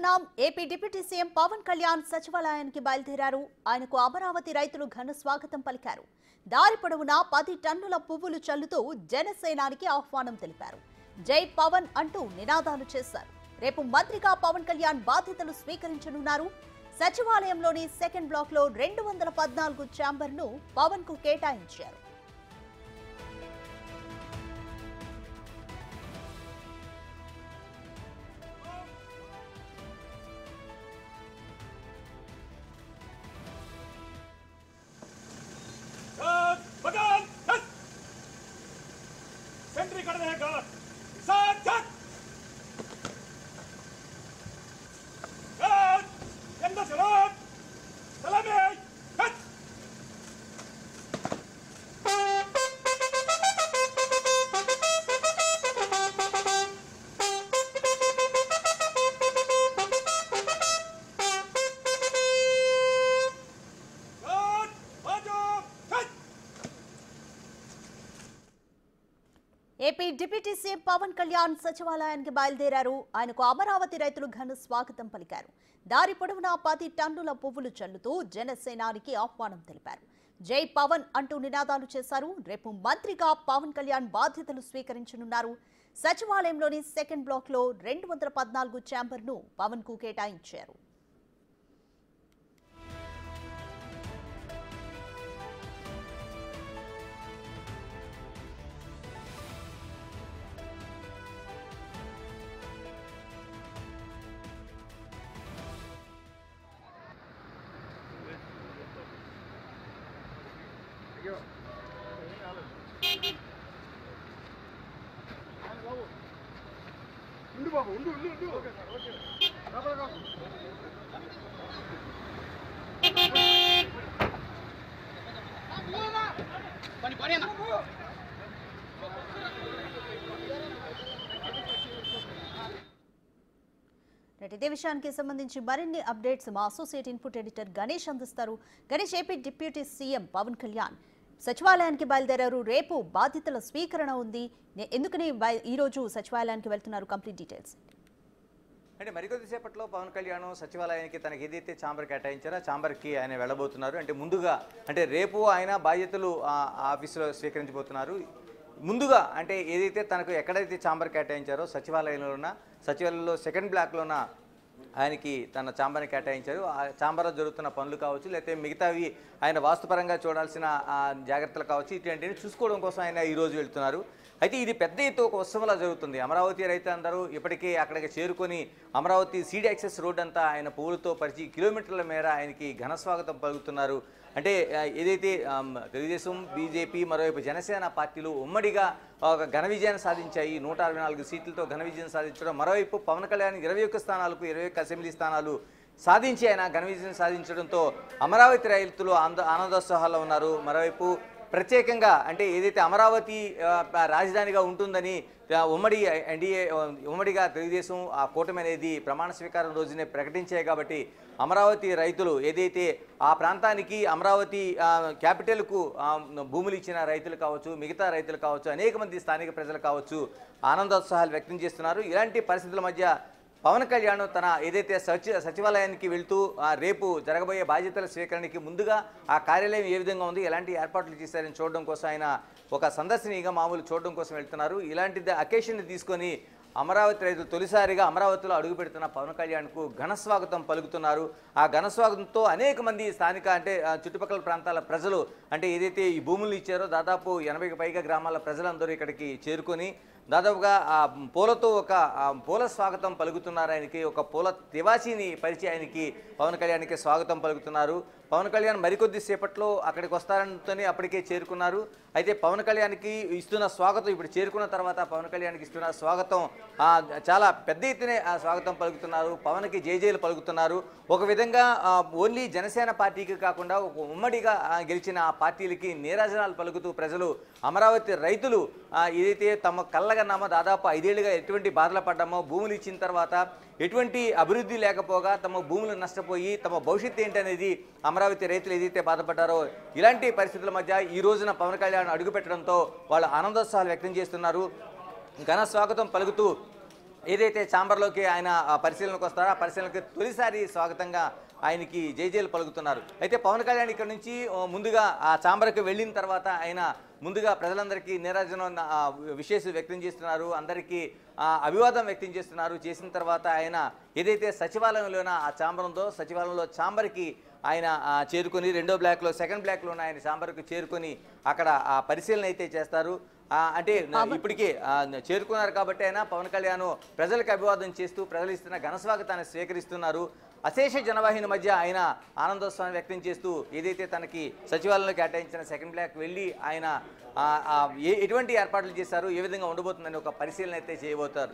చూస్తున్నాం. AP deputy CM Pawan Kalyan సచివాలయానికి బయలుదేరారు. ఆయనకు అమరావతి రైతులు ఘన స్వాగతం పలికారు. దారి పొడవునా 10 టన్నుల పువ్వులు చల్లుతూ జనసేనానికి ఆహ్వానం తెలిపారు. జై పవన్ అంటూ నినాదాలు చేశారు. రేపు మంత్రిగా పవన్ కళ్యాణ్ బాధ్యతలు స్వీకరించనున్నారు. సచివాలయంలోని సెకండ్ బ్లాక్ లో 214 ఛాంబర్ను పవన్ కు కేటాయించారు. AP deputy CM Pawan Kalyan సచివాలయానికి బయలుదేరారు. ఆయనకు అమరావతి రైతులు ఘన స్వాగతం పలికారు. దారి పొడవునా 10 టన్నుల పువ్వులు చల్లుతూ జనసేనానికి ఆహ్వానం తెలిపారు. జై పవన్ అంటూ నినాదాలు చేశారు. రేపు మంత్రిగా పవన్ కళ్యాణ్ బాధ్యతలు స్వీకరించనున్నారు. సచివాలయంలోని సెకండ్ బ్లాక్ లో 214 ఛాంబర్ను పవన్ కు కేటాయించారు. ఉండు బాబు ఉండు ఉండు ఉండు ఇదే విషయానికి సంబంధించి మరిన్ని అప్డేట్స్ మా అసోసియేట్ ఇన్పుట్ ఎడిటర్ గణేష్ అందిస్తారు. Ganesh, AP deputy CM Pawan Kalyan సచివాలయానికి బయలుదేరారు. రేపు బాధ్యతల స్వీకరణ ఉంది. ఎందుకని ఈ రోజు సచివాలయానికి వెళ్తున్నారు? Complete details. అంటే మరికొద్దిసేపట్లో పవన్ కళ్యాణ్ సచివాలయానికి తనకి ఏదైతే ఛాంబర్ కేటాయించారో ఆ ఛాంబర్కి ఆయన వెళ్ళబోతున్నారు. అంటే ముందుగా రేపు ఆయన బాధ్యతలు ఆఫీసులో స్వీకరించబోతున్నారు. ముందుగా అంటే ఏదైతే తనకు ఎక్కడైతే ఛాంబర్ కేటాయించారో సచివాలయంలో సెకండ్ బ్లాక్లోన ఆయనకి తన ఛాంబర్ని కేటాయించారు. ఆ ఛాంబర్లో జరుగుతున్న పనులు కావచ్చు, లేకపోతే మిగతావి ఆయన వాస్తుపరంగా చూడాల్సిన జాగ్రత్తలు కావచ్చు, ఇటువంటివి చూసుకోవడం కోసం ఆయన ఈరోజు వెళ్తున్నారు. అయితే ఇది పెద్ద ఎత్తు ఒక ఉత్సవంలా జరుగుతుంది. అమరావతి రైతులందరూ ఇప్పటికే అక్కడికి చేరుకొని అమరావతి సీడ్ యాక్సెస్ రోడ్ అంతా ఆయన పువ్వులతో పరిచి కిలోమీటర్ల మేర ఆయనకి ఘన స్వాగతం పలుకుతున్నారు. అంటే ఏదైతే తెలుగుదేశం, బీజేపీ, మరోవైపు జనసేన పార్టీలు ఉమ్మడిగా ఒక ఘన విజయాన్ని సాధించాయి. 164 సీట్లతో ఘన విజయం సాధించడం, మరోవైపు పవన్ కళ్యాణ్ 21 స్థానాలకు 21 అసెంబ్లీ స్థానాలు సాధించి ఆయన ఘన విజయం సాధించడంతో అమరావతి రైతులు ఆనందోత్సాహాల్లో ఉన్నారు. మరోవైపు ప్రత్యేకంగా అంటే ఏదైతే అమరావతి రాజధానిగా ఉంటుందని ఉమ్మడి ఎన్డీఏ ఉమ్మడిగా తెలుగుదేశం ఆ కూటమి అనేది ప్రమాణ స్వీకారం రోజునే ప్రకటించాయి. కాబట్టి అమరావతి రైతులు ఏదైతే ఆ ప్రాంతానికి అమరావతి క్యాపిటల్కు భూములు ఇచ్చిన రైతులు కావచ్చు, మిగతా రైతులు కావచ్చు, అనేక మంది స్థానిక ప్రజలు కావచ్చు ఆనందోత్సాహాలు వ్యక్తం చేస్తున్నారు. ఇలాంటి పరిస్థితుల మధ్య పవన్ కళ్యాణ్ తన ఏదైతే సచివాలయానికి వెళ్తూ రేపు జరగబోయే బాధ్యతల స్వీకరణకి ముందుగా ఆ కార్యాలయం ఏ విధంగా ఉంది, ఎలాంటి ఏర్పాట్లు చేశారని చూడడం కోసం ఆయన ఒక సందర్శనీయంగా మామూలు చూడడం కోసం వెళ్తున్నారు. ఇలాంటి అకేషన్ని తీసుకొని అమరావతి రైతులు తొలిసారిగా అమరావతిలో అడుగు పెడుతున్న పవన్ కళ్యాణ్కు ఘన స్వాగతం పలుకుతున్నారు. ఆ ఘన స్వాగతంతో అనేక మంది స్థానిక అంటే చుట్టుపక్కల ప్రాంతాల ప్రజలు అంటే ఏదైతే ఈ భూములు ఇచ్చారో దాదాపు 80కి పైగా గ్రామాల ప్రజలందరూ ఇక్కడికి చేరుకొని దాదాపుగా ఆ పూలతో ఒక పూల స్వాగతం పలుకుతున్నారు. ఆయనకి ఒక పూల తివాచీని పరిచి ఆయనకి పవన్ కళ్యాణ్కి స్వాగతం పలుకుతున్నారు. పవన్ కళ్యాణ్ మరికొద్ది సేపట్లో అక్కడికి వస్తారంటూనే అప్పటికే చేరుకున్నారు. అయితే పవన్ కళ్యాణ్కి ఇస్తున్న స్వాగతం ఇప్పుడు చేరుకున్న తర్వాత పవన్ కళ్యాణ్కి ఇస్తున్న స్వాగతం చాలా పెద్ద ఎత్తునే స్వాగతం పలుకుతున్నారు. పవన్కి జేజేలు పలుకుతున్నారు. ఒక విధంగా ఓన్లీ జనసేన పార్టీకి కాకుండా ఒక ఉమ్మడిగా గెలిచిన ఆ పార్టీలకి నీరాజనాలు పలుకుతూ ప్రజలు అమరావతి రైతులు ఏదైతే తమ కళ్ళగన్నామో దాదాపు 5 ఏళ్లుగా ఎటువంటి బాధలు పడ్డామో, భూములు ఇచ్చిన తర్వాత ఎటువంటి అభివృద్ధి లేకపోగా తమ భూములు నష్టపోయి తమ భవిష్యత్తు ఏంటనేది అమరావతి రైతులు ఏదైతే బాధపడ్డారో ఇలాంటి పరిస్థితుల మధ్య ఈ రోజున పవన్ కళ్యాణ్ అడుగుపెట్టడంతో వాళ్ళు ఆనందోత్సాహాలు వ్యక్తం చేస్తున్నారు. ఘన స్వాగతం పలుకుతూ ఏదైతే ఛాంబర్లోకి ఆయన పరిశీలనకు వస్తారో ఆ పరిశీలనకు తొలిసారి స్వాగతంగా ఆయనకి జైజేలు పలుకుతున్నారు. అయితే పవన్ కళ్యాణ్ ఇక్కడ నుంచి ముందుగా ఆ ఛాంబర్కి వెళ్ళిన తర్వాత ఆయన ముందుగా ప్రజలందరికీ నీరాజనం విశేష వ్యక్తం చేస్తున్నారు, అందరికీ అభివాదం వ్యక్తం చేస్తున్నారు. చేసిన తర్వాత ఆయన ఏదైతే సచివాలయంలోన ఆ ఛాంబర్ ఉందో సచివాలయంలో ఛాంబర్కి ఆయన చేరుకొని రెండో బ్లాక్లో సెకండ్ బ్లాక్లో ఆయన ఛాంబర్కి చేరుకొని అక్కడ ఆ పరిశీలన అయితే చేస్తారు. అంటే ఇప్పటికే చేరుకున్నారు కాబట్టి ఆయన పవన్ కళ్యాణ్ ప్రజలకు అభివాదం చేస్తూ ప్రజలు ఇస్తున్న ఘనస్వాగతాన్ని స్వీకరిస్తున్నారు. అశేష జనవాహిని మధ్య ఆయన ఆనందోత్సవాన్ని వ్యక్తం చేస్తూ ఏదైతే తనకి సచివాలయంలో కేటాయించిన సెకండ్ బ్లాక్ వెళ్ళి ఆయన ఎటువంటి ఏర్పాట్లు చేశారు, ఏ విధంగా ఉండబోతుందని ఒక పరిశీలన అయితే చేయబోతారు.